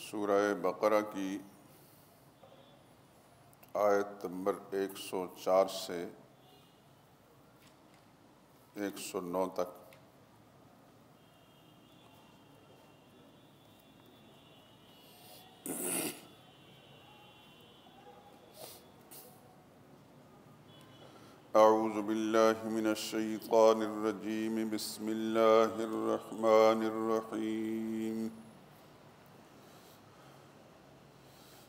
سورہ بقرہ کی آیت نمبر 104 سے 109 تک اعوذ باللہ من الشیطان الرجیم بسم اللہ الرحمن الرحیم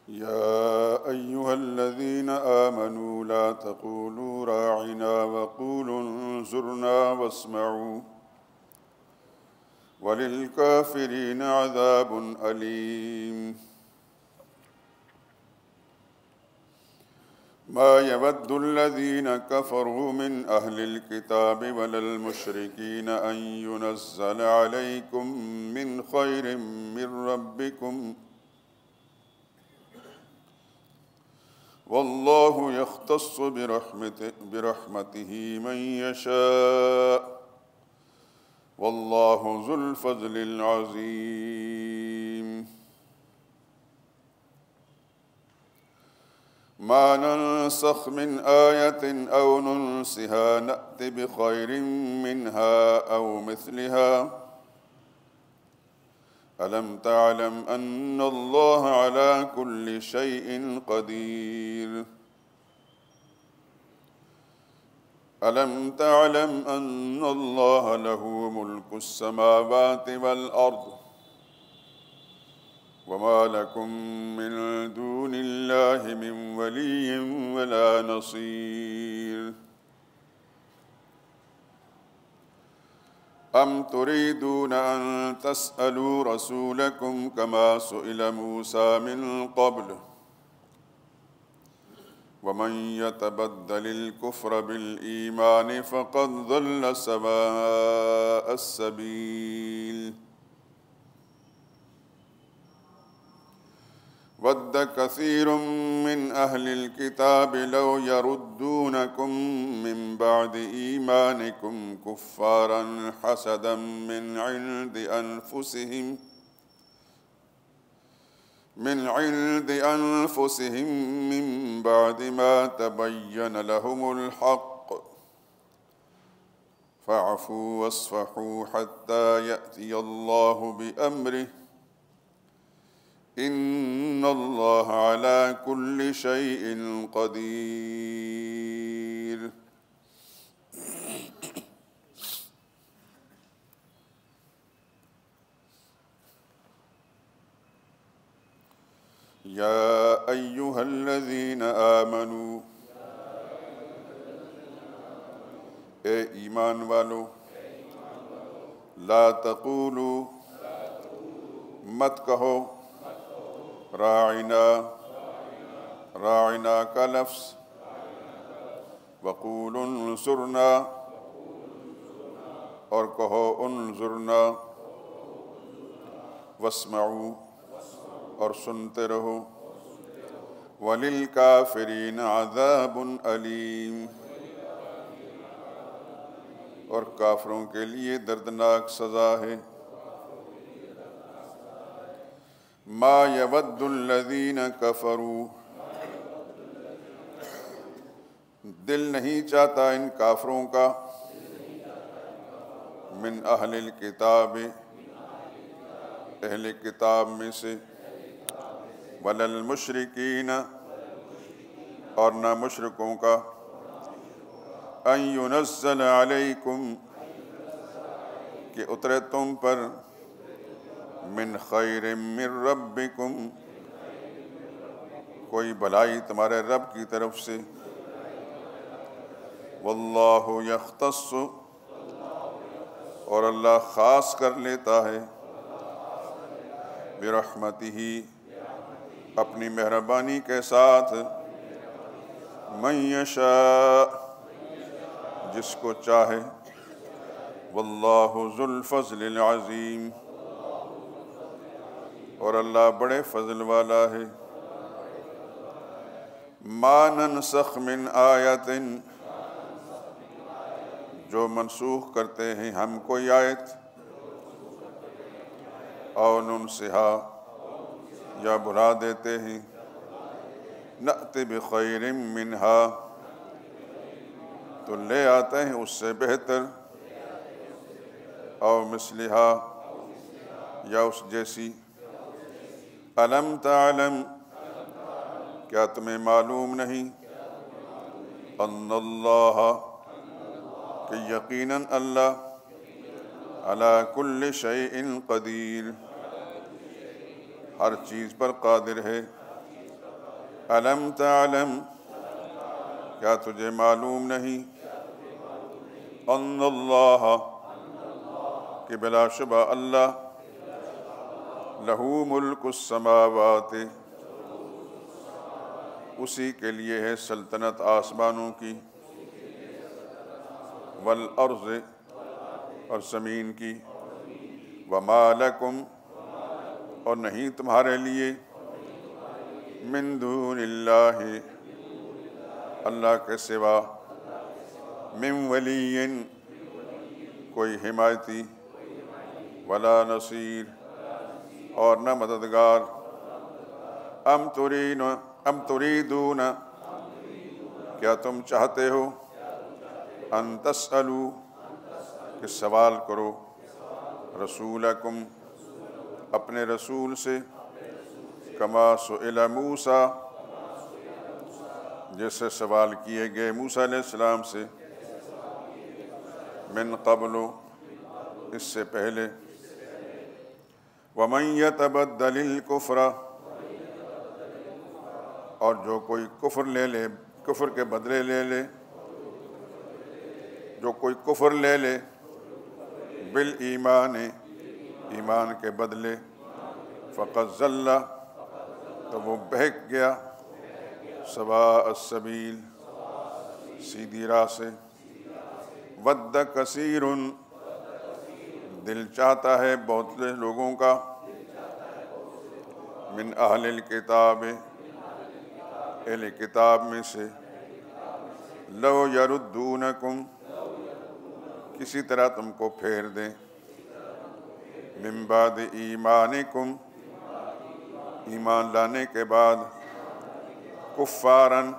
يا أيها الذين آمنوا لا تقولوا راعنا وقولوا انظرنا واسمعوا وللكافرين عذاب أليم ما يود الذين كفروا من أهل الكتاب ولا المشركين أن ينزل عليكم من خير من ربكم والله يختص برحمته من يشاء والله ذو الفضل العظيم ما ننسخ من آية أو ننسها نأت بخير منها أو مثلها ألم تعلم أن الله على كل شيء قدير ألم تعلم أن الله له ملك السماوات والأرض وما لكم من دون الله من ولي ولا نصير أم تريدون أن تسألوا رسولكم كما سئل موسى من قبل ومن يتبدل الكفر بالإيمان فقد ضل سواء السبيل ود كثير من أهل الكتاب لو يردونكم من بعد إيمانكم كفارا حسدا من عند أنفسهم من بعد ما تبين لهم الحق فاعفوا واصفحوا حتى يأتي الله بأمره إن الله على كل شيء قدير يا أيها الذين آمنوا اے ایمان والو لا تقولوا مت کہو راعنا کا لفظ وقولوا انظرنا اور کہو انظرنا واسمعوا اور سنتے رہو وَلِلْكَافِرِينَ عَذَابٌ أَلِيمٌ اور کافروں کے لیے دردناک سزا ہے ما يود الذين كفروا دل نہیں چاہتا ان کافروں کا من اہل الکتاب اہل کتاب میں سے ولا المشرکین اور نہ مشرکوں کا ان ينزل علیکم کہ اترے تم پر من خیر من ربکم کوئی بھلائی تمہارے رب کی طرف سے واللہ یختص اور اللہ خاص کر لیتا ہے برحمتہ اپنی مہربانی کے ساتھ من یشاء جس کو چاہے واللہ ذو الفضل العظیم اور اللہ بڑے فضل والا ہے ما ننسخ من آیت جو منسوخ کرتے ہیں ہم کوئی آیت او ننسہا یا بھلا دیتے ہیں نأت بخیر منہا تو لے آتے ہیں اس سے بہتر او مثلہا یا اس جیسی الم تعلم کیا تمہیں معلوم نہیں ان اللہ کہ یقیناً اللہ علی کل شیء قدیر ہر چیز پر قادر ہے الم تعلم کیا تجھے معلوم نہیں ان اللہ کہ بلا شبہ اللہ لہو ملک السماوات اسی کے لیے ہے سلطنت آسمانوں کی والارض اور زمین کی وما لکم اور نہیں تمہارے لیے من دون اللہ اللہ کے سوا من ولی کوئی حمایتی ولا نصیر اور نہ مددگار ام تریدون کیا تم چاہتے ہو ان تسألوا کہ سوال کرو رسولکم اپنے رسول سے کما سئل موسیٰ جیسے سوال کیے گئے موسیٰ علیہ السلام سے من قبل اس سے پہلے ومن یتبدل الکفر اور جو کوئی کفر لے لے کفر کے بدلے لے لے جو کوئی کفر لے لے بالایمان ایمان کے بدلے فقد ضل تو وہ بہک گیا سواء السبیل سیدھی راہ سے ود کثیر دل چاہتا ہے بہت سے لوگوں کا من اہل الکتاب اہل کتاب میں سے لو یردونکم کسی طرح تم کو پھیر دیں من بعد ایمانکم ایمان لانے کے بعد کفاراً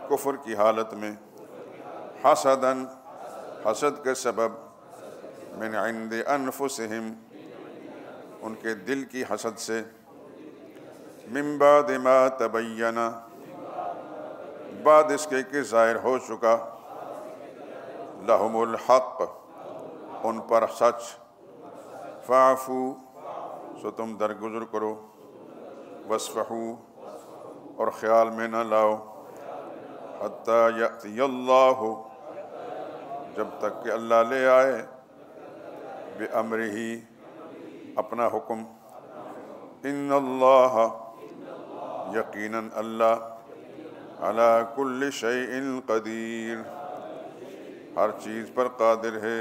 کفر کی حالت میں حسداً حسد کے سبب من عند انفسہم ان کے دل کی حسد سے من بعد ما تبین بعد اس کے کہ ظاہر ہو چکا لہم الحق ان پر سچ فاعفو سو تم درگزر کرو واسفحو اور خیال میں نہ لاؤ حتی یأتی اللہ جب تک کہ اللہ لے آئے بِأَمْرِهِ اپنا حکم ان اللہ یقیناً اللہ علی کل شیء قدیر ہر چیز پر قادر ہے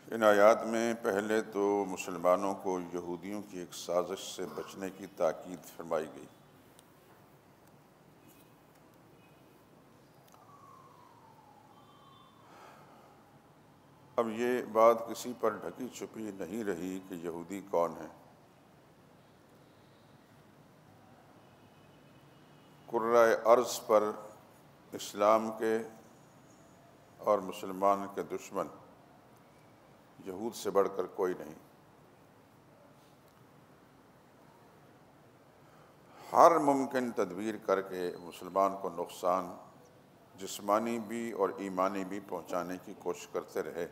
ان آیات میں پہلے تو مسلمانوں کو یہودیوں کی ایک سازش سے بچنے کی تاکید فرمائی گئی اب یہ بات کسی پر ڈھکی چھپی نہیں رہی کہ یہودی کون ہیں کرۂ ارض پر اسلام کے اور مسلمان کے دشمن یہود سے بڑھ کر کوئی نہیں ہر ممکن تدبیر کر کے مسلمان کو نقصان جسمانی بھی اور ایمانی بھی پہنچانے کی کوشش کرتے رہے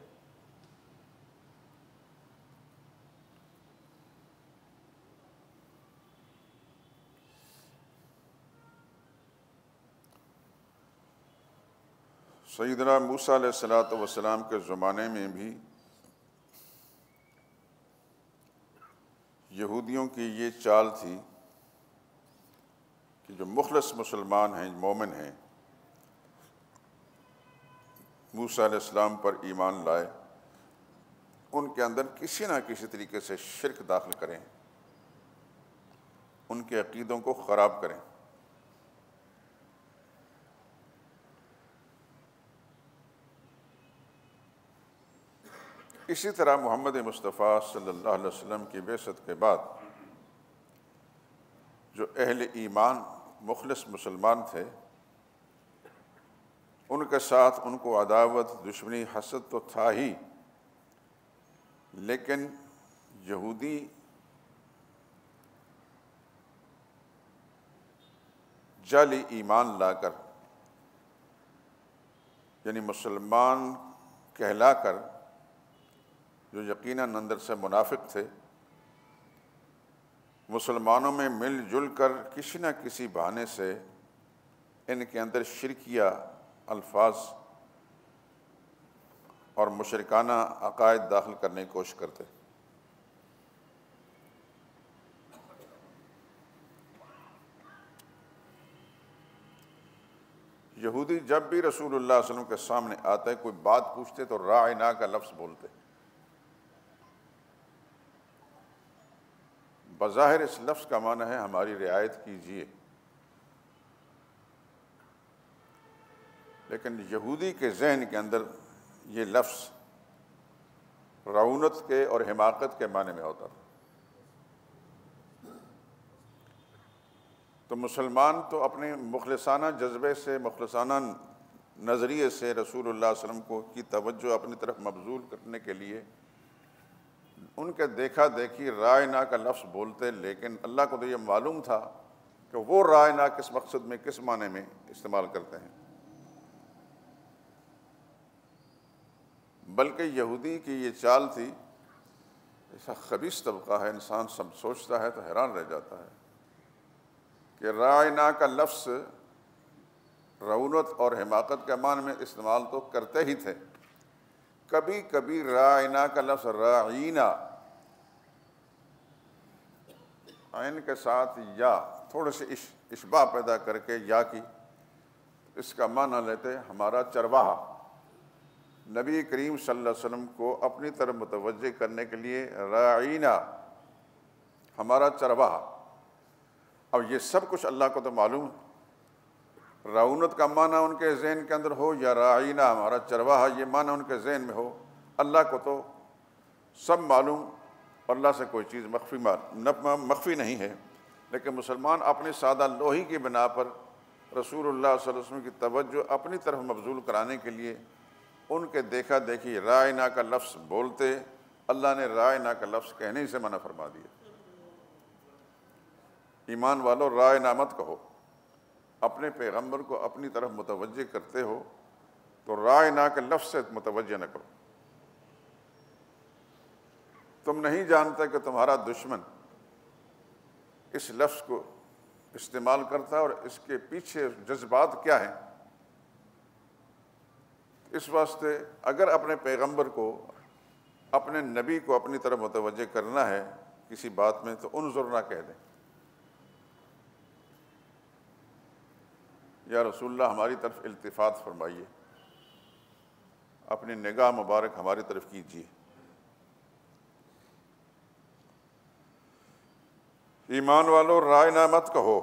سیدنا موسیٰ علیہ السلام کے زمانے میں بھی یہودیوں کی یہ چال تھی کہ جو مخلص مسلمان ہیں مومن ہیں موسیٰ علیہ السلام پر ایمان لائے ان کے اندر کسی نہ کسی طریقے سے شرک داخل کریں، ان کے عقیدوں کو خراب کریں۔ اسی طرح محمد مصطفیٰ صلی اللہ علیہ وسلم کی بعثت کے بعد جو اہل ایمان مخلص مسلمان تھے، ان کے ساتھ ان کو عداوت، دشمنی، حسد تو تھا ہی، لیکن یہودی جعلی ایمان لا کر، یعنی مسلمان کہلا کر، جو یقیناً اندر سے منافق تھے، مسلمانوں میں مل جل کر کسی نہ کسی بہانے سے ان کے اندر شرکیہ الفاظ اور مشرکانہ عقائد داخل کرنے کی کوشش کرتے۔ یہودی جب بھی رسول اللہ صلی اللہ علیہ وسلم کے سامنے آتے، کوئی بات پوچھتے تو راعنا کا لفظ بولتے۔ بظاہر اس لفظ کا معنی ہے ہماری رعایت کیجیے، لیکن یہودی کے ذہن کے اندر یہ لفظ رعونت کے اور حماقت کے معنی میں ہوتا تھا۔ تو مسلمان تو اپنے مخلصانہ جذبے سے، مخلصانہ نظریے سے رسول اللہ صلی اللہ علیہ وسلم کی توجہ اپنی طرف مبذول کرنے کے لیے ان کے دیکھا دیکھی رائنا کا لفظ بولتے، لیکن اللہ کو تو یہ معلوم تھا کہ وہ رائنا کس مقصد میں، کس معنی میں استعمال کرتے ہیں۔ بلکہ یہودی کی یہ چال تھی، ایسا خبیث طبقہ ہے، انسان سب سوچتا ہے تو حیران رہ جاتا ہے کہ رائنا کا لفظ رعونت اور حماقت کے معنی میں استعمال تو کرتے ہی تھے، کبھی کبھی رائنا کا لفظ رعینا، عین کے ساتھ یا تھوڑے سے اشباع پیدا کر کے یا کی، اس کا معنی لیتے ہمارا چرواہا۔ نبی کریم صلی اللہ علیہ وسلم کو اپنی طرف متوجہ کرنے کے لیے رعینا، ہمارا چرواہا۔ اب یہ سب کچھ اللہ کو تو معلوم ہے، رعونت کا معنی ان کے ذہن کے اندر ہو یا رعینا ہمارا چرواہا یہ معنی ان کے ذہن میں ہو، اللہ کو تو سب معلوم، اللہ سے کوئی چیز مخفی نہیں ہے۔ لیکن مسلمان اپنی سادہ لوہی کی بنا پر رسول اللہ صلی اللہ علیہ وسلم کی توجہ اپنی طرف مبذول کرانے کے لیے ان کے دیکھا دیکھی رائنا کا لفظ بولتے، اللہ نے رائنا کا لفظ کہنے سے منع فرما دیا۔ ایمان والو رائنا مت کہو، اپنے پیغمبر کو اپنی طرف متوجہ کرتے ہو تو رائنا کے لفظ سے متوجہ نہ کرو۔ تم نہیں جانتے کہ تمہارا دشمن اس لفظ کو استعمال کرتا ہے اور اس کے پیچھے جذبات کیا ہیں۔ اس واسطے اگر اپنے پیغمبر کو، اپنے نبی کو اپنی طرف متوجہ کرنا ہے کسی بات میں تو انظر نہ کہہ دیں، یا رسول اللہ ہماری طرف التفات فرمائیے، اپنی نگاہ مبارک ہماری طرف کیجیے۔ ایمان والو رائنا مت کہو،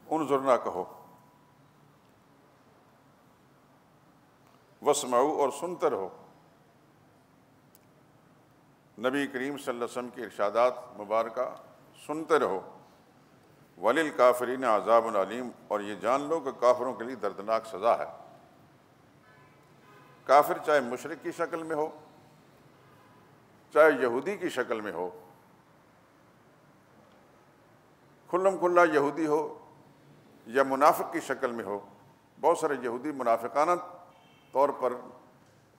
انظر نہ کہو، واسمعوا اور سنتے رہو۔ نبی کریم صلی اللہ علیہ وسلم کی ارشادات مبارکہ سنتے رہو۔ وَلِلْكَافِرِينَ عَذَابٌ عَلِيمٌ، اور یہ جان لو کہ کافروں کے لیے دردناک سزا ہے۔ کافر چاہے مشرک کی شکل میں ہو، چاہے یہودی کی شکل میں ہو، کھلم کھلا یہودی ہو یا منافق کی شکل میں ہو۔ بہت سارے یہودی منافقانہ طور پر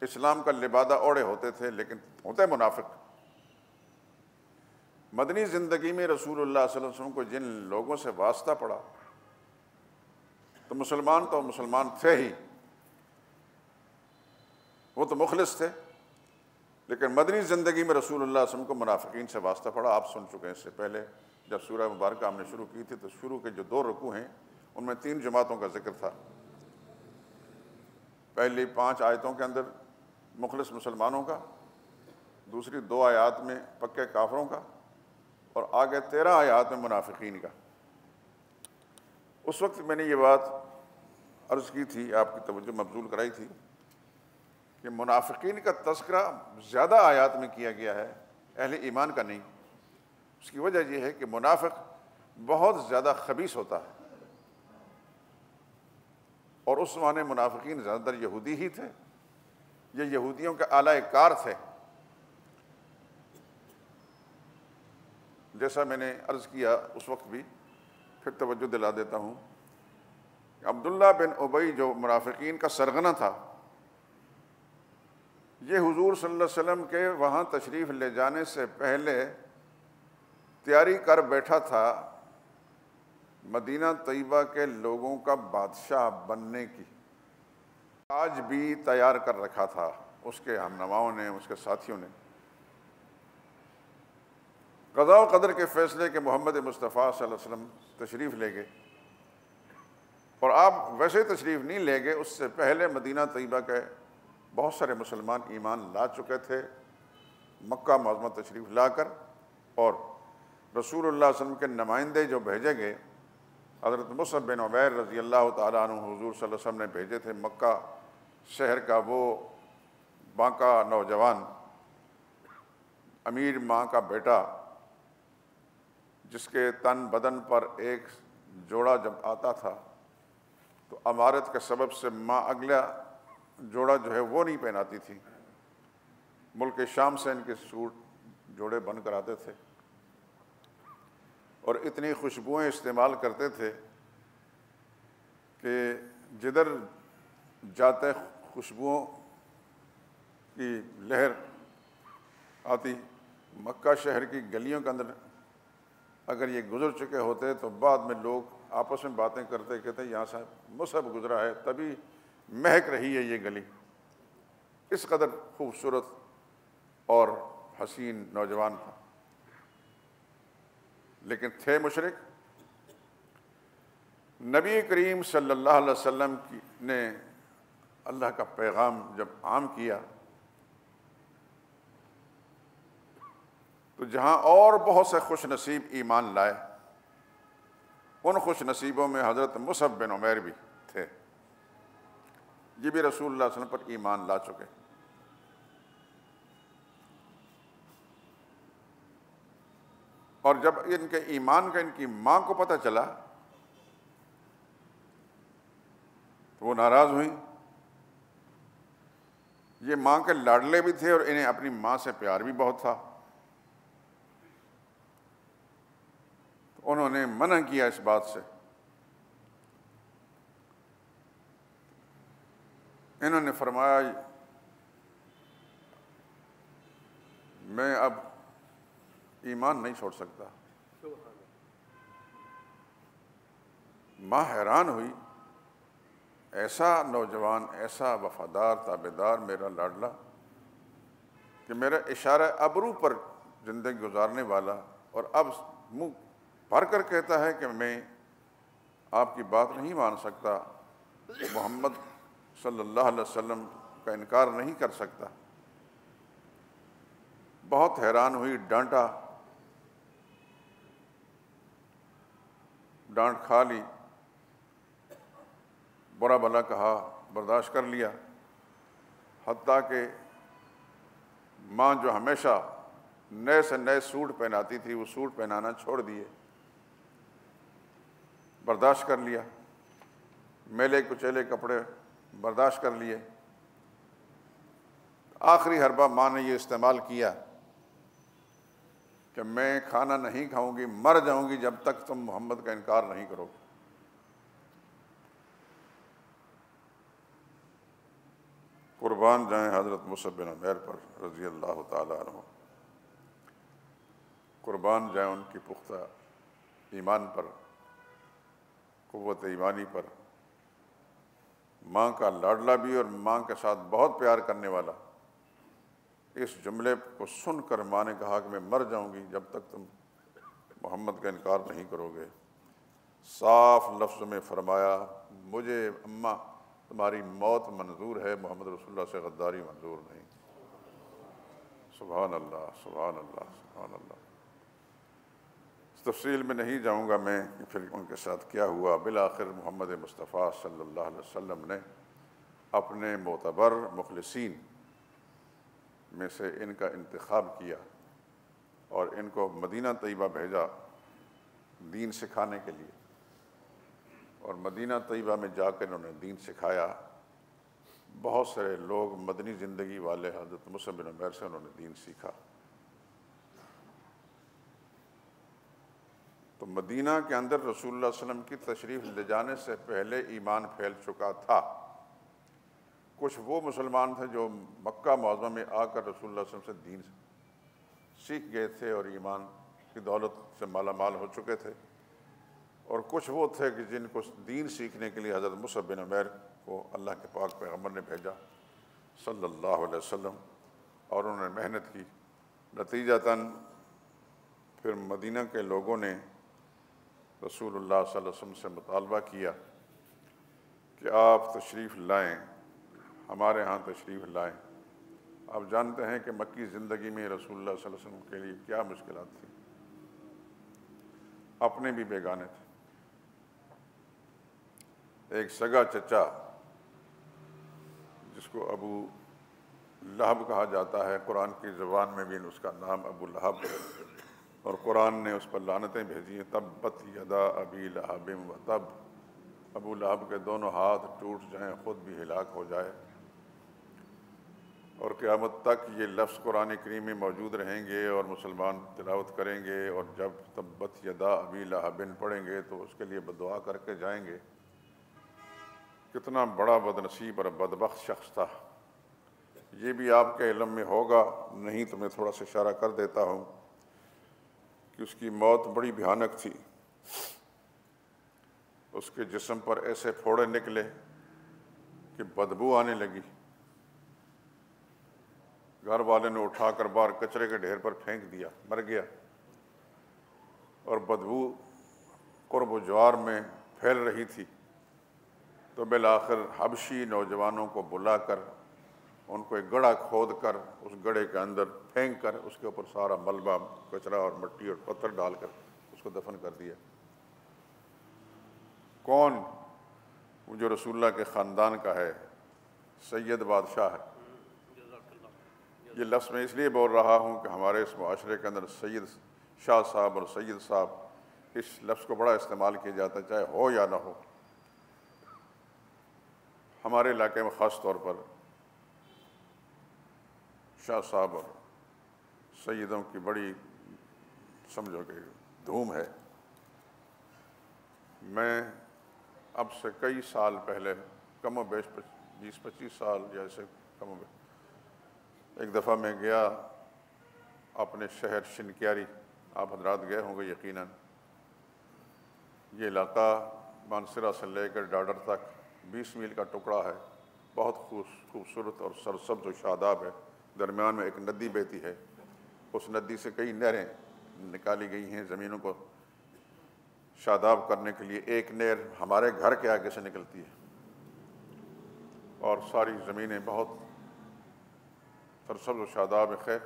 اسلام کا لبادہ اوڑے ہوتے تھے، لیکن ہوتے منافق۔ مدنی زندگی میں رسول اللہ صلی اللہ علیہ وسلم کو جن لوگوں سے واسطہ پڑا تو مسلمان تھے ہی، وہ تو مخلص تھے، لیکن مدنی زندگی میں رسول اللہ صلی اللہ علیہ وسلم کو منافقین سے واسطہ پڑا۔ آپ سن چکے ہیں اس سے پہلے جب سورہ مبارکہ ہم نے شروع کی تھی تو شروع کے جو 2 رکوع ہیں ان میں 3 جماعتوں کا ذکر تھا۔ پہلی 5 آیتوں کے اندر مخلص مسلمانوں کا، دوسری 2 آیات میں پکے کافروں کا، اور آگے 13 آیات میں منافقین کا۔ اس وقت میں نے یہ بات عرض کی تھی، آپ کی توجہ مبذول کرائی تھی کہ منافقین کا تذکرہ زیادہ آیات میں کیا گیا ہے، اہل ایمان کا نہیں۔ اس کی وجہ یہ ہے کہ منافق بہت زیادہ خبیث ہوتا ہے، اور اس زمانے منافقین زیادہ تر یہودی ہی تھے، یہ یہودیوں کے اعلی کار تھے۔ جیسا میں نے عرض کیا اس وقت بھی، پھر توجہ دلا دیتا ہوں، عبداللہ بن ابی جو منافقین کا سرغنہ تھا، یہ حضور صلی اللہ علیہ وسلم کے وہاں تشریف لے جانے سے پہلے تیاری کر بیٹھا تھا مدینہ طیبہ کے لوگوں کا بادشاہ بننے کی، آج بھی تیار کر رکھا تھا اس کے ہمنواؤں نے، اس کے ساتھیوں نے۔ قضاء و قدر کے فیصلے کے محمد مصطفیٰ صلی اللہ علیہ وسلم تشریف لے گئے، اور آپ ویسے تشریف نہیں لے گئے، اس سے پہلے مدینہ طیبہ کے بہت سارے مسلمان ایمان لا چکے تھے، مکہ معظمہ تشریف لا کر، اور رسول اللہ صلی اللہ علیہ وسلم کے نمائندے جو بھیجے گئے، حضرت مصعب بن عمیر رضی اللہ تعالیٰ عنہ حضور صلی اللہ علیہ وسلم نے بھیجے تھے، مکہ شہر کا وہ بانکا نوجوان، امیر ماں کا بیٹا، جس کے تن بدن پر ایک جوڑا جب آتا تھا تو امارت کے سبب سے ماں اگلا جوڑا جو ہے وہ نہیں پہناتی تھی، ملک شام سے ان کے سوٹ جوڑے بن کر آتے تھے، اور اتنی خوشبوئیں استعمال کرتے تھے کہ جدھر جاتے خوشبوؤں کی لہر آتی۔ مکہ شہر کی گلیوں کے اندر اگر یہ گزر چکے ہوتے تو بعد میں لوگ آپس میں باتیں کرتے، کہتے یہاں سے مصعب گزرا ہے، تبھی مہک رہی ہے یہ گلی۔ اس قدر خوبصورت اور حسین نوجوان تھا، لیکن تھے مشرک۔ نبی کریم صلی اللہ علیہ وسلم نے اللہ کا پیغام جب عام کیا تو جہاں اور بہت سے خوش نصیب ایمان لائے، ان خوش نصیبوں میں حضرت مصعب بن عمیر بھی تھے، یہ بھی رسول اللہ صلی اللہ علیہ وسلم پر ایمان لا چکے۔ اور جب ان کے ایمان کا ان کی ماں کو پتہ چلا تو وہ ناراض ہوئیں۔ یہ ماں کے لاڈلے بھی تھے اور انہیں اپنی ماں سے پیار بھی بہت تھا، تو انہوں نے منع کیا اس بات سے۔ انہوں نے فرمایا میں اب ایمان نہیں چھوڑ سکتا۔ ماں حیران ہوئی، ایسا نوجوان، ایسا وفادار تابعدار، میرا لاڈلا، کہ میرا اشارہ ابرو پر زندگی گزارنے والا، اور اب منہ بھر کر کہتا ہے کہ میں آپ کی بات نہیں مان سکتا، محمد صلی اللہ علیہ وسلم کا انکار نہیں کر سکتا۔ بہت حیران ہوئی، ڈانٹا، ڈانٹ کھا لی، برا بھلا کہا، برداشت کر لیا، حتیٰ کہ ماں جو ہمیشہ نئے سے نئے سوٹ پہناتی تھی وہ سوٹ پہنانا چھوڑ دیے، برداشت کر لیا، میلے کچیلے کپڑے برداشت کر لیے۔ آخری حربہ ماں نے یہ استعمال کیا کہ میں کھانا نہیں کھاؤں گی، مر جاؤں گی جب تک تم محمد کا انکار نہیں کرو گے۔ قربان جائیں حضرت مصعب بن عمیر پر رضی اللہ تعالیٰ عنہ، قربان جائیں ان کی پختہ ایمان پر، قوت ایمانی پر۔ ماں کا لاڈلا بھی اور ماں کے ساتھ بہت پیار کرنے والا، اس جملے کو سن کر ماں نے کہا کہ میں مر جاؤں گی جب تک تم محمد کا انکار نہیں کرو گے۔ صاف لفظ میں فرمایا، مجھے اماں تمہاری موت منظور ہے، محمد رسول اللہ سے غداری منظور نہیں۔ سبحان اللہ، سبحان اللہ، سبحان اللہ۔ اس تفصیل میں نہیں جاؤں گا میں کہ پھر ان کے ساتھ کیا ہوا۔ بالآخر محمد مصطفیٰ صلی اللہ علیہ وسلم نے اپنے معتبر مخلصین میں سے ان کا انتخاب کیا اور ان کو مدینہ طیبہ بھیجا دین سکھانے کے لیے، اور مدینہ طیبہ میں جا کر انہوں نے دین سکھایا۔ بہت سارے لوگ مدنی زندگی والے حضرت مصعب بن عمیر سے انہوں نے دین سیکھا۔ تو مدینہ کے اندر رسول اللہ صلی اللہ علیہ وسلم کی تشریف لے جانے سے پہلے ایمان پھیل چکا تھا۔ کچھ وہ مسلمان تھے جو مکہ معظمہ میں آ کر رسول اللہ صلی اللہ علیہ وسلم سے دین سیکھ گئے تھے اور ایمان کی دولت سے مالا مال ہو چکے تھے، اور کچھ وہ تھے کہ جن کو دین سیکھنے کے لیے حضرت مصعب بن عمیر کو اللہ کے پاک پیغمبر نے بھیجا صلی اللہ علیہ وسلم، اور انہوں نے محنت کی۔ نتیجتاً پھر مدینہ کے لوگوں نے رسول اللہ صلی اللہ علیہ وسلم سے مطالبہ کیا کہ آپ تشریف لائیں، ہمارے ہاں تشریف لائیں۔ آپ جانتے ہیں کہ مکی زندگی میں رسول اللہ صلی اللہ علیہ وسلم کے لیے کیا مشکلات تھیں، اپنے بھی بیگانے تھے۔ ایک سگا چچا جس کو ابو لہب کہا جاتا ہے، قرآن کی زبان میں بھی اس کا نام ابو لہب ہے، اور قرآن نے اس پر لعنتیں بھیجی ہیں، تبت یدا ابی لہب و تب، ابو لہب کے دونوں ہاتھ ٹوٹ جائیں، خود بھی ہلاک ہو جائے، اور قیامت تک یہ لفظ قرآن کریم میں موجود رہیں گے اور مسلمان تلاوت کریں گے، اور جب تبت یدا ابی لہب پڑھیں گے تو اس کے لیے بدعا کر کے جائیں گے۔ کتنا بڑا بدنصیب اور بدبخت شخص تھا، یہ بھی آپ کے علم میں ہوگا، نہیں تو میں تھوڑا سا اشارہ کر دیتا ہوں کہ اس کی موت بڑی بھیانک تھی۔ اس کے جسم پر ایسے پھوڑے نکلے کہ بدبو آنے لگی، گھر والے نے اٹھا کر باہر کچرے کے ڈھیر پر پھینک دیا، مر گیا، اور بدبو قرب و جوار میں پھیل رہی تھی۔ تو بالآخر حبشی نوجوانوں کو بلا کر ان کو ایک گڑھا کھود کر اس گڑھے کے اندر پھینک کر اس کے اوپر سارا ملبہ، کچرا اور مٹی اور پتھر ڈال کر اس کو دفن کر دیا۔ کون؟ وہ جو رسول اللہ کے خاندان کا ہے، سید بادشاہ ہے۔ یہ لفظ میں اس لیے بول رہا ہوں کہ ہمارے اس معاشرے کے اندر سید شاہ صاحب اور سید صاحب اس لفظ کو بڑا استعمال کیا جاتا ہے، چاہے ہو یا نہ ہو۔ ہمارے علاقے میں خاص طور پر شاہ صاحب اور سیدوں کی بڑی سمجھو کہ دھوم ہے۔ میں اب سے کئی سال پہلے، کم و بیش 20-25 سال یا ایسے کم و بیش، ایک دفعہ میں گیا اپنے شہر شنکیاری، آپ حضرات گئے ہوں گے یقیناً۔ یہ علاقہ مانسرا سے لے کر ڈاڈر تک 20 میل کا ٹکڑا ہے، بہت خوبصورت اور سرسبز و شاداب ہے۔ درمیان میں ایک ندی بہتی ہے، اس ندی سے کئی نہریں نکالی گئی ہیں زمینوں کو شاداب کرنے کے لیے۔ ایک نہر ہمارے گھر کے آگے سے نکلتی ہے، اور ساری زمینیں بہت سرسبز و شاداب ہے۔ خیر،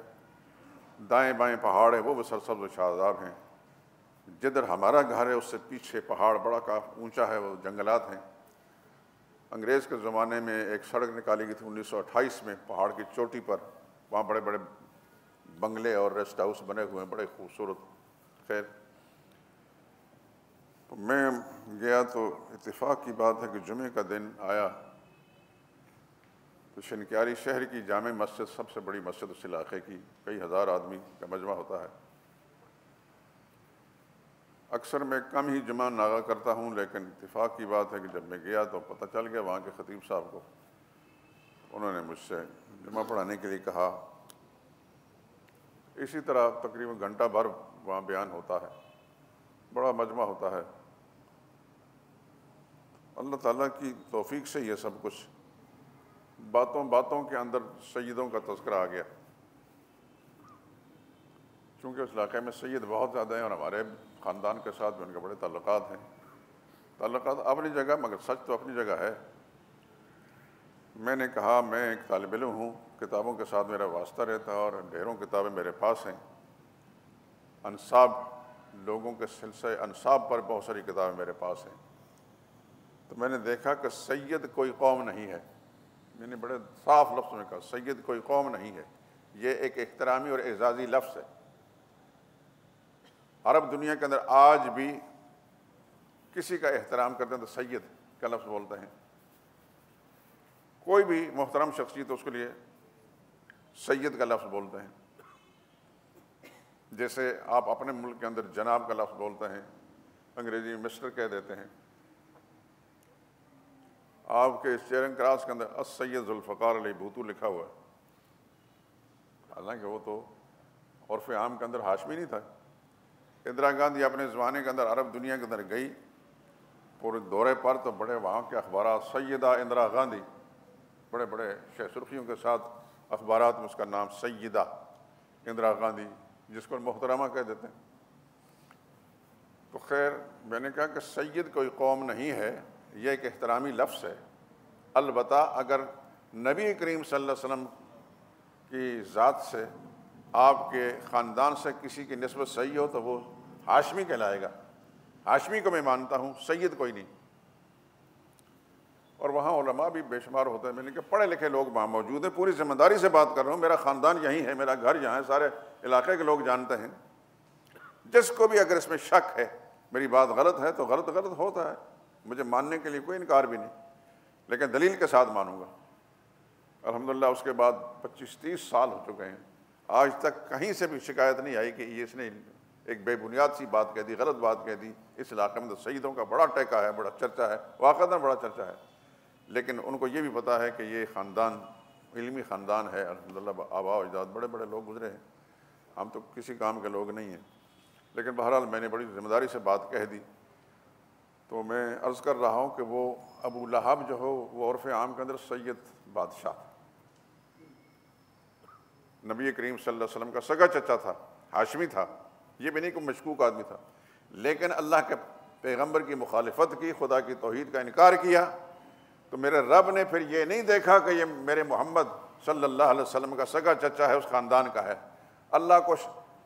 دائیں بائیں پہاڑ ہیں، وہ بھی سرسبز و شاداب ہیں۔ جدھر ہمارا گھر ہے اس سے پیچھے پہاڑ بڑا کافی اونچا ہے، وہ جنگلات ہیں۔ انگریز کے زمانے میں ایک سڑک نکالی گئی تھی 1928 میں پہاڑ کی چوٹی پر، وہاں بڑے بڑے بنگلے اور ریسٹ ہاؤس بنے ہوئے ہیں، بڑے خوبصورت۔ خیر، تو میں گیا تو اتفاق کی بات ہے کہ جمعے کا دن آیا تو شنکیاری شہر کی جامع مسجد، سب سے بڑی مسجد اس علاقے کی، کئی ہزار آدمی کا مجمع ہوتا ہے۔ اکثر میں کم ہی جمعہ ناغہ کرتا ہوں، لیکن اتفاق کی بات ہے کہ جب میں گیا تو پتہ چل گیا وہاں کے خطیب صاحب کو، انہوں نے مجھ سے جمعہ پڑھانے کے لیے کہا۔ اسی طرح تقریباً گھنٹہ بھر وہاں بیان ہوتا ہے، بڑا مجمع ہوتا ہے۔ اللہ تعالیٰ کی توفیق سے یہ سب کچھ باتوں باتوں کے اندر سیدوں کا تذکرہ آ گیا، چونکہ اس علاقے میں سید بہت زیادہ ہیں اور ہمارے خاندان کے ساتھ بھی ان کے بڑے تعلقات ہیں۔ تعلقات اپنی جگہ، مگر سچ تو اپنی جگہ ہے میں نے کہا میں ایک طالب علم ہوں، کتابوں کے ساتھ میرا واسطہ رہتا ہے اور ڈھیروں کتابیں میرے پاس ہیں، انصاب لوگوں کے سلسلے انصاب پر بہت ساری کتابیں میرے پاس ہیں۔ تو میں نے دیکھا کہ سید کوئی قوم نہیں ہے، میں نے بڑے صاف لفظ میں کہا سید کوئی قوم نہیں ہے، یہ ایک احترامی اور اعزازی لفظ ہے۔ عرب دنیا کے اندر آج بھی کسی کا احترام کرتے ہیں تو سید کا لفظ بولتے ہیں، کوئی بھی محترم شخصیت اس کے لیے سید کا لفظ بولتے ہیں۔ جیسے آپ اپنے ملک کے اندر جناب کا لفظ بولتے ہیں، انگریزی میں مسٹر کہہ دیتے ہیں، آپ کے چیرنگ کراس کے اندر السید ذوالفقار علی بھوتو لکھا ہوا ہے، حالانکہ وہ تو عرف عام کے اندر ہاشمی نہیں تھا۔ اندرا گاندھی اپنے زمانے کے اندر عرب دنیا کے اندر گئی پورے دورے پر، تو بڑے وہاں کے اخبارات سیدہ اندرا گاندھی، بڑے بڑے سرخیوں کے ساتھ اخبارات میں اس کا نام سیدہ اندرا گاندھی، جس کو محترمہ کہہ دیتے ہیں۔ تو خیر میں نے کہا کہ سید کوئی قوم نہیں ہے، یہ ایک احترامی لفظ ہے۔ البتہ اگر نبی کریم صلی اللہ علیہ وسلم کی ذات سے، آپ کے خاندان سے کسی کی نسبت صحیح ہو تو وہ ہاشمی کہلائے گا، ہاشمی کو میں مانتا ہوں، سید کوئی نہیں۔ اور وہاں علماء بھی بے شمار ہوتے ہیں، میں نے کہا پڑھے لکھے لوگ وہاں موجود ہیں، پوری ذمہ داری سے بات کر رہا ہوں، میرا خاندان یہیں ہے، میرا گھر یہاں ہے، سارے علاقے کے لوگ جانتے ہیں۔ جس کو بھی اگر اس میں شک ہے میری بات غلط ہے تو غلط ہوتا ہے، مجھے ماننے کے لیے کوئی انکار بھی نہیں، لیکن دلیل کے ساتھ مانوں گا۔ الحمدللہ اس کے بعد 25-30 سال ہو چکے ہیں، آج تک کہیں سے بھی شکایت نہیں آئی کہ یہ اس نے ایک بے بنیاد سی بات کہہ دی، غلط بات کہہ دی۔ اس علاقے میں تو سیدوں کا بڑا ٹیکہ ہے، بڑا چرچا ہے، واقعتاً بڑا چرچا ہے، لیکن ان کو یہ بھی پتہ ہے کہ یہ خاندان علمی خاندان ہے، الحمدللہ آباء و اجداد بڑے بڑے لوگ گزرے ہیں، ہم تو کسی کام کے لوگ نہیں ہیں۔ لیکن بہرحال میں نے بڑی ذمہ داری سے بات کہہ دی۔ تو میں عرض کر رہا ہوں کہ وہ ابو لہب جو ہو وہ عرف عام کے اندر سید بادشاہ تھا، نبی کریم صلی اللہ علیہ وسلم کا سگا چچا تھا، ہاشمی تھا، یہ بھی نہیں کہ مشکوک آدمی تھا، لیکن اللہ کے پیغمبر کی مخالفت کی، خدا کی توحید کا انکار کیا، تو میرے رب نے پھر یہ نہیں دیکھا کہ یہ میرے محمد صلی اللہ علیہ وسلم کا سگا چچا ہے، اس خاندان کا ہے۔ اللہ کو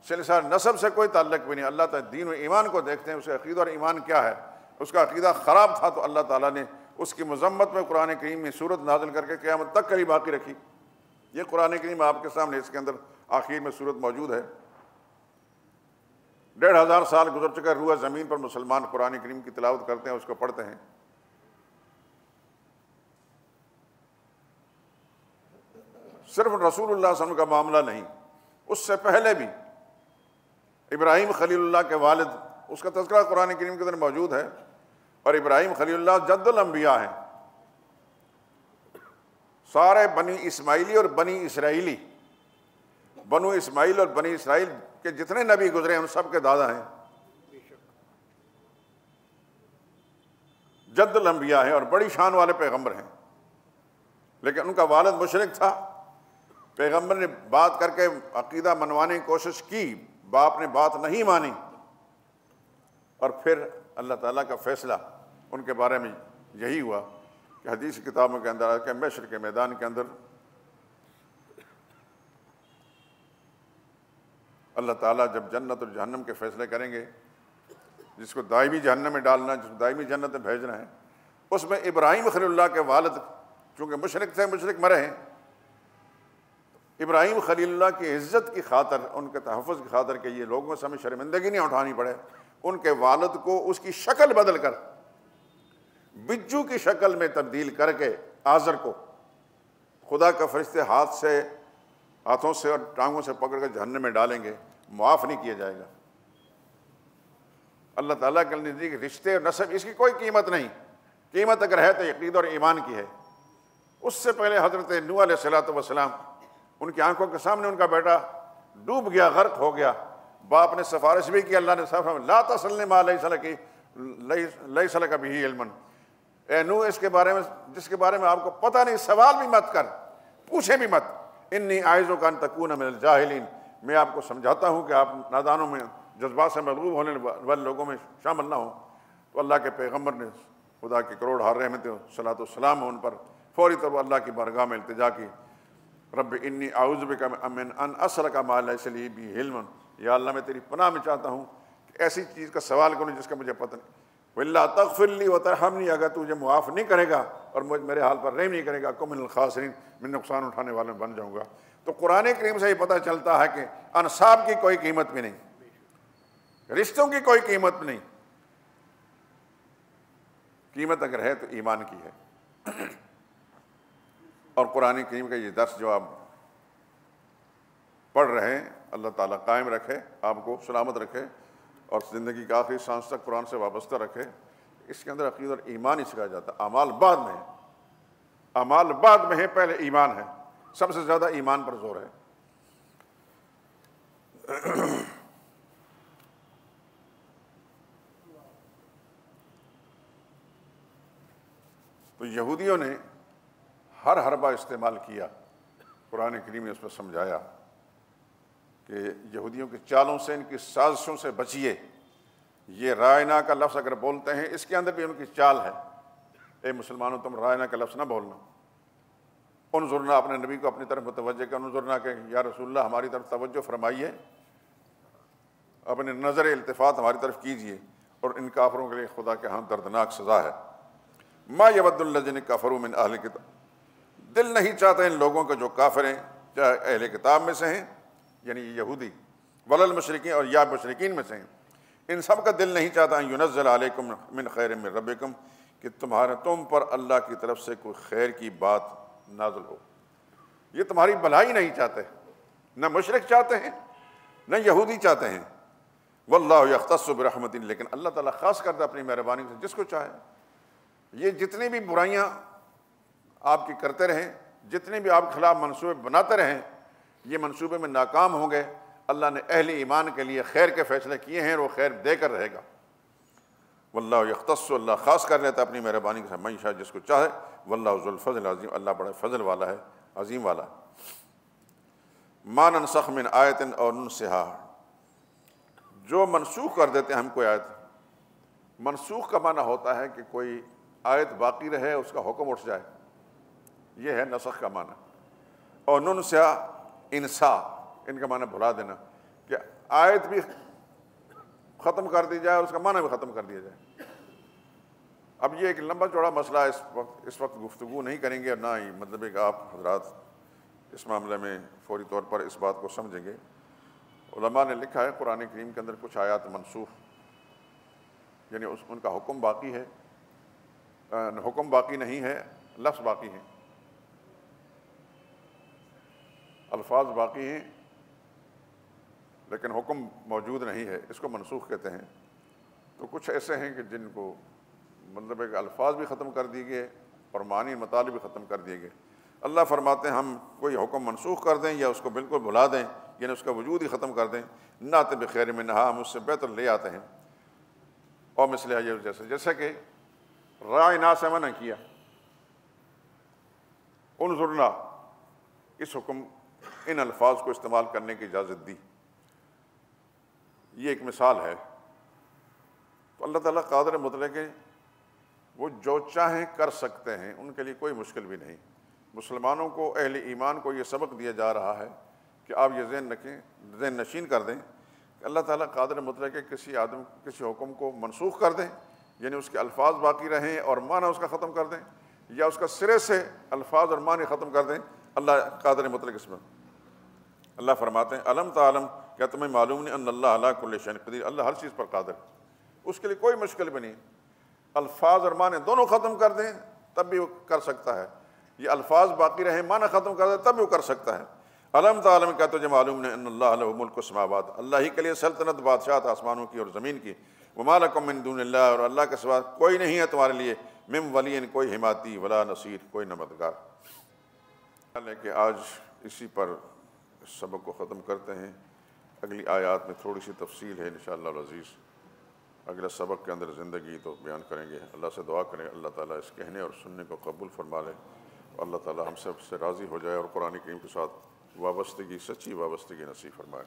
سلسلہ نسب سے کوئی تعلق بھی نہیں، اللہ تعالیٰ دین و ایمان کو دیکھتے ہیں، اس کا عقیدہ اور ایمان کیا ہے۔ اس کا عقیدہ خراب تھا تو اللہ تعالیٰ نے اس کی مذمت میں قرآن کریم میں صورت نازل کر کے قیامت تک کے لیے باقی رکھی۔ یہ قرآن کریم آپ کے سامنے، اس کے اندر آخر میں صورت موجود ہے۔ 1500 سال گزر چکا، روح زمین پر مسلمان قرآن کریم کی تلاوت کرتے ہیں، اس کو پڑھتے ہیں۔ صرف رسول اللہ صلی اللہ علیہ وسلم کا معاملہ نہیں، اس سے پہلے بھی ابراہیم خلیل اللہ کے والد، اس کا تذکرہ قرآن کریم کے اندر موجود ہے، اور ابراہیم خلیل اللہ جد الانبیاء ہیں۔ سارے بنی اسماعیلی اور بنی اسرائیلی، بنو اسماعیل اور بنی اسرائیل کے جتنے نبی گزرے ہیں ان سب کے دادا ہیں، جد الانبیاء ہیں اور بڑی شان والے پیغمبر ہیں، لیکن ان کا والد مشرک تھا۔ پیغمبر نے بات کر کے عقیدہ منوانے کی کوشش کی، باپ نے بات نہیں مانی، اور پھر اللہ تعالیٰ کا فیصلہ ان کے بارے میں یہی ہوا کہ حدیث کتابوں کے اندر کہ محشر کے میدان کے اندر اللہ تعالیٰ جب جنت اور جہنم کے فیصلے کریں گے، جس کو دائمی جہنم میں ڈالنا، جس کو دائمی جنت میں بھیجنا ہے، اس میں ابراہیم خلیل اللہ کے والد چونکہ مشرک تھے، مشرک مرے ہیں، ابراہیم خلیل اللہ کی عزت کی خاطر، ان کے تحفظ کی خاطر کہ یہ لوگوں سے ہمیں شرمندگی نہیں اٹھانی پڑے، ان کے والد کو اس کی شکل بدل کر بجو کی شکل میں تبدیل کر کے آزر کو خدا کا فرشتے ہاتھوں سے اور ٹانگوں سے پکڑ کر جہنم میں ڈالیں گے، معاف نہیں کیا جائے گا۔ اللہ تعالیٰ کے نزدیک رشتے اور نسب اس کی کوئی قیمت نہیں، قیمت اگر ہے تو عقیدہ اور ایمان کی ہے۔ اس سے پہلے حضرت نوح علیہ السلام، ان کی آنکھوں کے سامنے ان کا بیٹا ڈوب گیا، غرق ہو گیا، باپ نے سفارش بھی کی، اللہ نے صاف لا تسألنی ما لیس لک بہ علم، اے نوح اس کے بارے میں جس کے بارے میں آپ کو پتہ نہیں، سوال بھی مت کر، پوچھے بھی مت۔ انی اعظک ان تکون من الجاہلین، میں آپ کو سمجھاتا ہوں کہ آپ نادانوں میں، جذبات سے مغلوب ہونے والے لوگوں میں شامل نہ ہوں۔ تو اللہ کے پیغمبر نے، خدا کی کروڑ رحمتیں صلاۃ والسلام ان پر، فوری طور پر اللہ کی بارگاہ میں التجا کی، رب انی اعوذ بک من ان اسألک ما لیس لی بہ علم، یا اللہ میں تیری پناہ میں چاہتا ہوں کہ ایسی چیز کا سوال کروں جس کا مجھے پتہ نہیں، وَإِلَّا تَغْفِرْ لِي وَتَرْحَمْنِي، اگر تو مجھے معاف نہیں کرے گا اور میرے حال پر رحم نہیں کرے گا اکن من الخاسرین، میں نقصان اٹھانے والوں بن جاؤں گا۔ تو قرآن کریم سے یہ پتہ چلتا ہے کہ انساب کی کوئی قیمت بھی نہیں، رشتوں کی کوئی قیمت نہیں، قیمت اگر ہے تو ایمان کی ہے۔ اور قرآن کریم کا یہ درس جو آپ پڑھ رہے ہیں، اللہ تعالیٰ قائم رکھے، آپ کو سلامت رکھے اور زندگی کا آخری سانس تک قرآن سے وابستہ رکھے۔ اس کے اندر عقیدہ اور ایمان ہی سکھایا جاتا ہے، اعمال بعد میں ہے، اعمال بعد میں ہے، پہلے ایمان ہے، سب سے زیادہ ایمان پر زور ہے۔ تو یہودیوں نے ہر حربہ استعمال کیا، قرآن کریم نے اس پر سمجھایا کہ یہودیوں کی چالوں سے، ان کی سازشوں سے بچیے۔ یہ رائنا کا لفظ اگر بولتے ہیں اس کے اندر بھی ان کی چال ہے، اے مسلمانوں تم رائنا کا لفظ نہ بولنا، انظرنا، اپنے نبی کو اپنی طرف متوجہ کر، انظرنا کہ یا رسول اللہ ہماری طرف توجہ فرمائیے، اپنے نظر التفات ہماری طرف کیجئے، اور ان کافروں کے لیے خدا کے ہاں دردناک سزا ہے۔ ما یود الذین کفروا من اہل کتاب، دل نہیں چاہتے ان لوگوں کے جو کافر ہیں، چاہے اہل کتاب میں سے ہیں یعنی یہودی، ولا المشرکین، اور یا مشرکین میں سے ہیں، ان سب کا دل نہیں چاہتا ان ینزل علیکم من خیر من ربکم، کہ تم پر اللہ کی طرف سے کوئی خیر کی بات نازل ہو۔ یہ تمہاری بھلائی نہیں چاہتے، نہ مشرک چاہتے ہیں نہ یہودی چاہتے ہیں۔ واللہ یختص برحمتہ، لیکن اللہ تعالیٰ خاص کرتا اپنی مہربانی سے جس کو چاہے۔ یہ جتنی بھی برائیاں آپ کی کرتے رہیں، جتنے بھی آپ کے خلاف منصوبے بناتے رہیں، یہ منصوبے میں ناکام ہوں گے۔ اللہ نے اہل ایمان کے لیے خیر کے فیصلے کیے ہیں اور وہ خیر دے کر رہے گا۔ واللہ یختص، اللہ خاص کر لیتا اپنی مہربانی سے من یشاء، جس کو چاہے۔ واللہ ذو الفضل العظیم، اللہ بڑے فضل والا ہے، عظیم والا۔ ما ننسخ من آیت او ننسہا، جو منسوخ کر دیتے ہیں ہم کوئی آیت۔ منسوخ کا معنی ہوتا ہے کہ کوئی آیت باقی رہے، اس کا حکم اٹھ جائے، یہ ہے نسخ کا معنی۔ اور ننسا، انسا، ان کا معنی بھلا دینا، کہ آیت بھی ختم کر دی جائے اور اس کا معنی بھی ختم کر دیا جائے۔ اب یہ ایک لمبا چوڑا مسئلہ اس وقت گفتگو نہیں کریں گے، اور نہ ہی مطلب ہے کہ آپ حضرات اس معاملے میں فوری طور پر اس بات کو سمجھیں گے۔ علماء نے لکھا ہے قرآن کریم کے اندر کچھ آیات منسوخ، یعنی ان کا حکم باقی ہے، حکم باقی نہیں ہے، لفظ باقی ہیں، الفاظ باقی ہیں لیکن حکم موجود نہیں ہے، اس کو منسوخ کہتے ہیں۔ تو کچھ ایسے ہیں کہ جن کو مطلب ہے کہ الفاظ بھی ختم کر دیے گئے اور معنی مطالب بھی ختم کر دیے گئے۔ اللہ فرماتے ہیں ہم کوئی حکم منسوخ کر دیں یا اس کو بالکل بھلا دیں، یعنی اس کا وجود ہی ختم کر دیں، نات بخیر منہا، ہم اس سے بہتر لے آتے ہیں۔ اور مثل یہ جیسے کہ رائنا سے منع کیا، انظرنا، اس حکم ان الفاظ کو استعمال کرنے کی اجازت دی، یہ ایک مثال ہے۔ تو اللہ تعالیٰ قادر مطلق ہے، وہ جو چاہیں کر سکتے ہیں، ان کے لیے کوئی مشکل بھی نہیں۔ مسلمانوں کو، اہل ایمان کو یہ سبق دیا جا رہا ہے کہ آپ یہ ذہن رکھیں، ذہن نشین کر دیں کہ اللہ تعالیٰ قادر مطلق ہے، کسی حکم کو منسوخ کر دیں، یعنی اس کے الفاظ باقی رہیں اور معنی اس کا ختم کر دیں، یا اس کا سرے سے الفاظ اور معنی ختم کر دیں، اللہ قادر مطلق اس میں۔ اللہ فرماتے ہیں الم تعلم، کیا تمہیں معلوم نہیں ان اللہ علی کل شیء قدیر، اللہ ہر چیز پر قادر، اس کے لیے کوئی مشکل بھی نہیں۔ الفاظ اور معنی دونوں ختم کر دیں تب بھی وہ کر سکتا ہے، یہ الفاظ باقی رہیں، معنی ختم کر دیں تب بھی وہ کر سکتا ہے۔ الم تعلم، کیا تجھے معلوم نہیں ان اللہ لہ ملک السماوات، اللہ ہی کے لیے سلطنت، بادشاہت آسمانوں کی اور زمین کی، وما لکم من دون اللہ، اور اللہ کے سوا کوئی نہیں ہے تمہارے لیے، من ولی، کوئی حمایتی، ولا نصیر، کوئی نہ مددگار۔ کہ آج اسی پر اس سبق کو ختم کرتے ہیں۔ اگلی آیات میں تھوڑی سی تفصیل ہے انشاءاللہ العزیز، اگلے سبق کے اندر زندگی تو بیان کریں گے۔ اللہ سے دعا کریں اللہ تعالیٰ اس کہنے اور سننے کو قبول فرما لے، اور اللہ تعالیٰ ہم سب سے راضی ہو جائے اور قرآن کریم کے ساتھ وابستگی، سچی وابستگی نصیب فرمائے۔